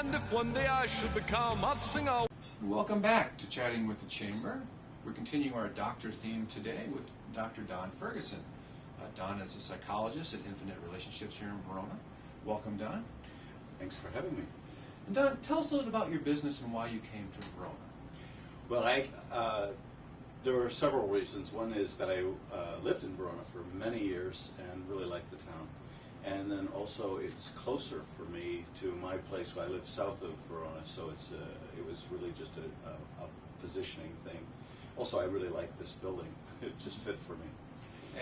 And if one day I should become a singer. Welcome back to Chatting with the Chamber. We're continuing our doctor theme today with Dr. Don Ferguson. Don is a psychologist at Infinite Relationships here in Verona. Welcome, Don. Thanks for having me. And Don, tell us a little about your business and why you came to Verona. Well, there were several reasons. One is that I lived in Verona for many years and really liked the town. And then also it's closer for me to my place. I live south of Verona, so it was really just a positioning thing. Also, I really like this building. It just fit for me.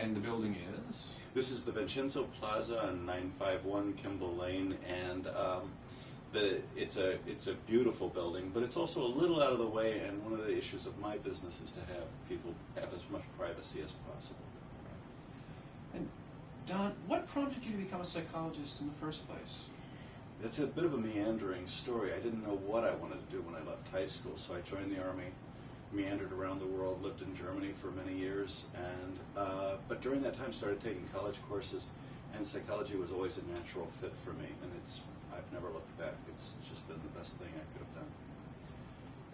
And the building is? This is the Vincenzo Plaza on 951 Kimball Lane, and it's a beautiful building, but it's also a little out of the way, and one of the issues of my business is to have people have as much privacy as possible. And Don, what prompted you to become a psychologist in the first place? It's a bit of a meandering story. I didn't know what I wanted to do when I left high school, so I joined the Army, meandered around the world, lived in Germany for many years, and but during that time started taking college courses, and psychology was always a natural fit for me, and I've never looked back. It's just been the best thing I could have done.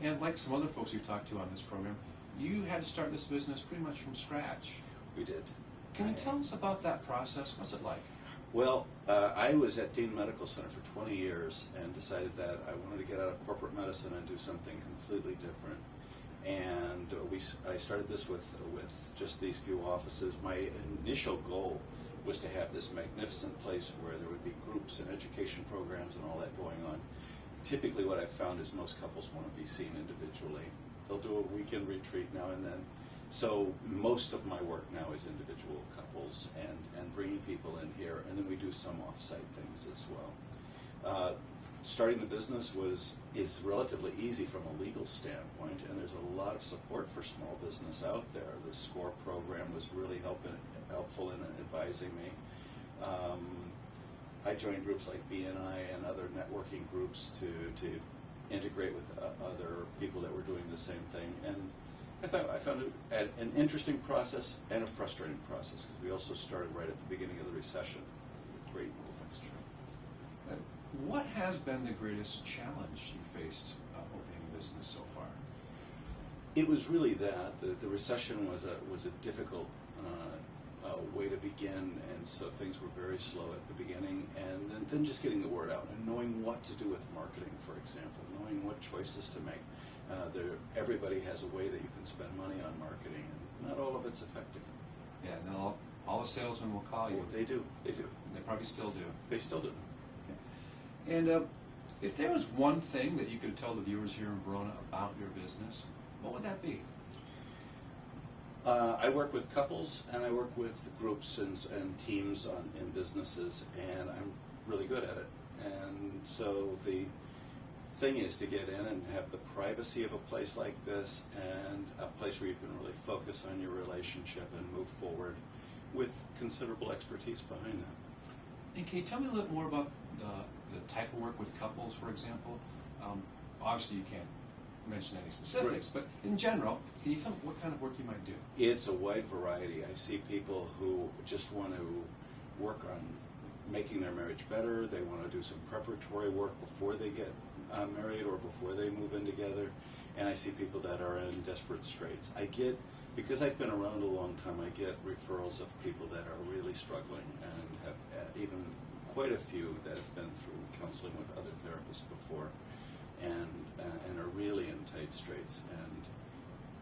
And like some other folks we've talked to on this program, you had to start this business pretty much from scratch. We did. Can you tell us about that process? What's it like? Well, I was at Dean Medical Center for 20 years and decided that I wanted to get out of corporate medicine and do something completely different. And I started this with just these few offices. My initial goal was to have this magnificent place where there would be groups and education programs and all that going on. Typically what I've found is most couples want to be seen individually. They'll do a weekend retreat now and then. So most of my work now is individual couples and bringing people in here, and then we do some off-site things as well. Starting the business is relatively easy from a legal standpoint, and there's a lot of support for small business out there. The SCORE program was really helpful in advising me. I joined groups like BNI and other networking groups to integrate with other people that were doing the same thing, and I found it an interesting process and a frustrating process, because we also started right at the beginning of the recession. Great, that's true. What has been the greatest challenge you faced opening a business so far? It was really that the recession was a difficult way to begin, and so things were very slow at the beginning, and then just getting the word out and knowing what to do with marketing, for example, knowing what choices to make. Everybody has a way that you can spend money on marketing, and not all of it's effective. Yeah, no, all the salesmen will call you. Oh, they do. They do. They probably still do. They still do. Okay. And if there was one thing that you could tell the viewers here in Verona about your business, what would that be? I work with couples, and I work with groups and teams in businesses, and I'm really good at it. And so the thing is to get in and have the privacy of a place like this, and a place where you can really focus on your relationship and move forward with considerable expertise behind that. And can you tell me a little more about the type of work with couples, for example? Obviously you can't mention any specifics, right. But in general, can you tell me what kind of work you might do? It's a wide variety. I see people who just want to work on making their marriage better. They want to do some preparatory work before they get married or before they move in together. And I see people that are in desperate straits. Because I've been around a long time, I get referrals of people that are really struggling, and have even quite a few that have been through counseling with other therapists before, and are really in tight straits. And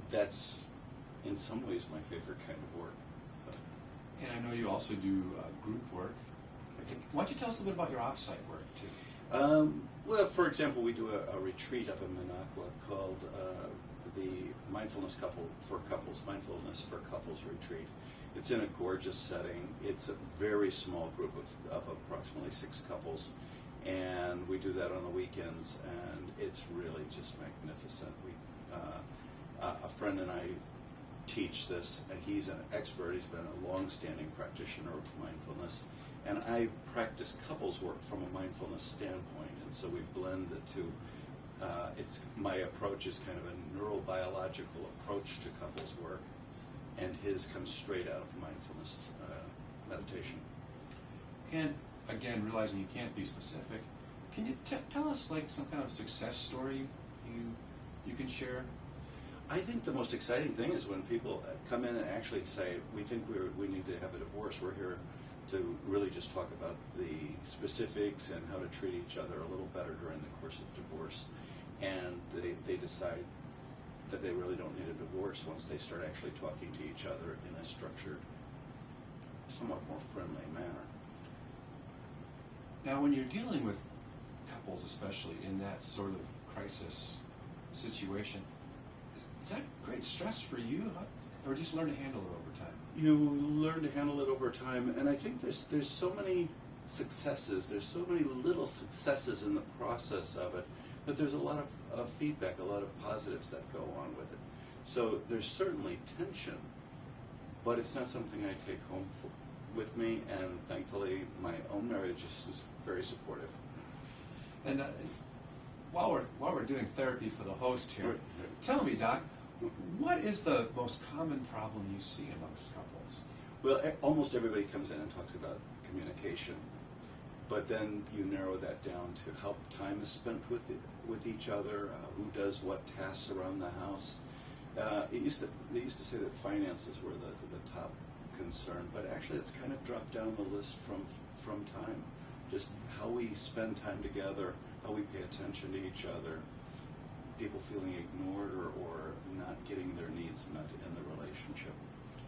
that's, in some ways, my favorite kind of work. And I know you also do group work. Why don't you tell us a little bit about your off-site work, too? Well, for example, we do a retreat up in Minocqua called the Mindfulness for Couples Retreat. It's in a gorgeous setting. It's a very small group of approximately 6 couples, and we do that on the weekends, and it's really just magnificent. A friend and I teach this, and he's an expert. He's been a long-standing practitioner of mindfulness, and I practice couples work from a mindfulness standpoint, and so we blend the two. My approach is kind of a neurobiological approach to couples work, and his comes straight out of mindfulness meditation. And again, realizing you can't be specific, Can you tell us like some kind of success story you can share? I think the most exciting thing is when people come in and actually say, we think we need to have a divorce. We're here to really just talk about the specifics and how to treat each other a little better during the course of divorce. And they decide that they really don't need a divorce once they start actually talking to each other in a structured, somewhat more friendly manner. Now, when you're dealing with couples, especially in that sort of crisis situation, is that great stress for you, or just learn to handle it over time? You learn to handle it over time, and I think there's so many successes, there's so many little successes in the process of it, that there's a lot of feedback, a lot of positives that go on with it. So there's certainly tension, but it's not something I take home with me, and thankfully my own marriage is very supportive. And while we're doing therapy for the host here, tell me, Doc, what is the most common problem you see amongst couples? Well, almost everybody comes in and talks about communication, but then you narrow that down to how time is spent with each other, who does what tasks around the house. They used to say that finances were the top concern, but actually it's kind of dropped down the list from time. Just how we spend time together, how we pay attention to each other, people feeling ignored or not getting their needs met in the relationship.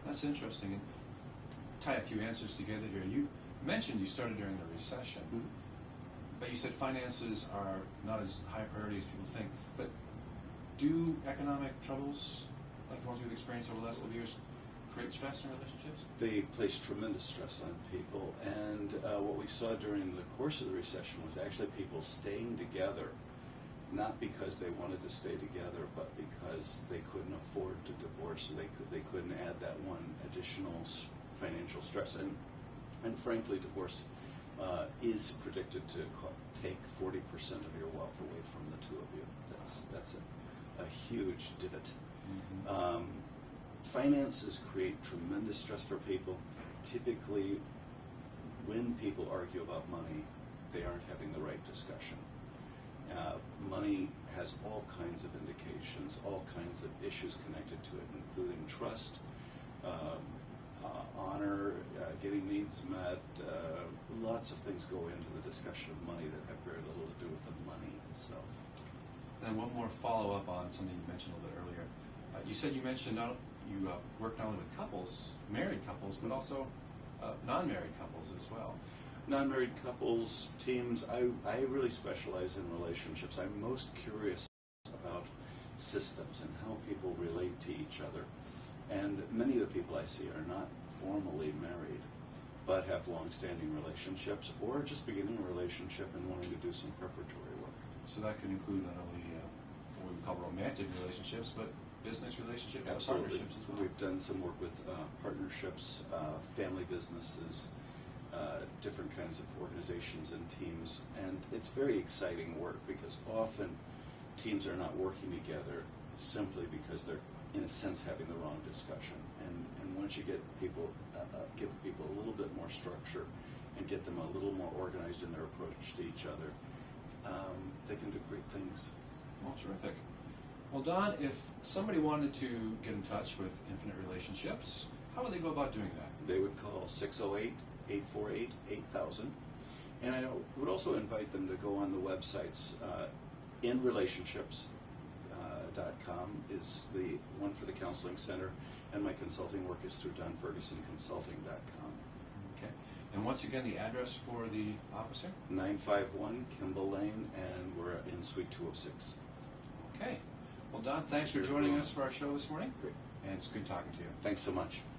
That's interesting. And tie a few answers together here. You mentioned you started during the recession, but you said finances are not as high a priority as people think. But do economic troubles, like the ones we've experienced over the last couple of years, create stress in relationships? They place tremendous stress on people, and what we saw during the course of the recession was actually people staying together, not because they wanted to stay together, but because they couldn't afford to divorce, so they couldn't add that one additional financial stress. And frankly, divorce is predicted to take 40% of your wealth away from the two of you. That's a huge divot. Finances create tremendous stress for people. Typically, when people argue about money, they aren't having the right discussion. Money has all kinds of indications, all kinds of issues connected to it, including trust, honor, getting needs met. Lots of things go into the discussion of money that have very little to do with the money itself. And one more follow-up on something you mentioned a little bit earlier. You said you work not only with couples, married couples, but also non-married couples as well. Non-married couples, teams, I really specialize in relationships. I'm most curious about systems and how people relate to each other. And many of the people I see are not formally married, but have long-standing relationships, or just beginning a relationship and wanting to do some preparatory work. So that could include not only what we would call romantic relationships, but business relationships and Absolutely. partnerships as well. We've done some work with partnerships, family businesses, different kinds of organizations and teams, and it's very exciting work because often teams are not working together simply because they're, in a sense, having the wrong discussion. And once you get people, give people a little bit more structure and get them a little more organized in their approach to each other, they can do great things. Well, terrific. Well, Don, if somebody wanted to get in touch with Infinite Relationships, how would they go about doing that? They would call 608-848-8000. And I would also invite them to go on the websites. InRelationships.com is the one for the Counseling Center, and my consulting work is through DonFergusonConsulting.com. Okay. And once again, the address for the office here? 951 Kimball Lane, and we're in Suite 206. Okay. Well, Don, thanks for joining us for our show this morning. Great. And it's good talking to you. Thanks so much.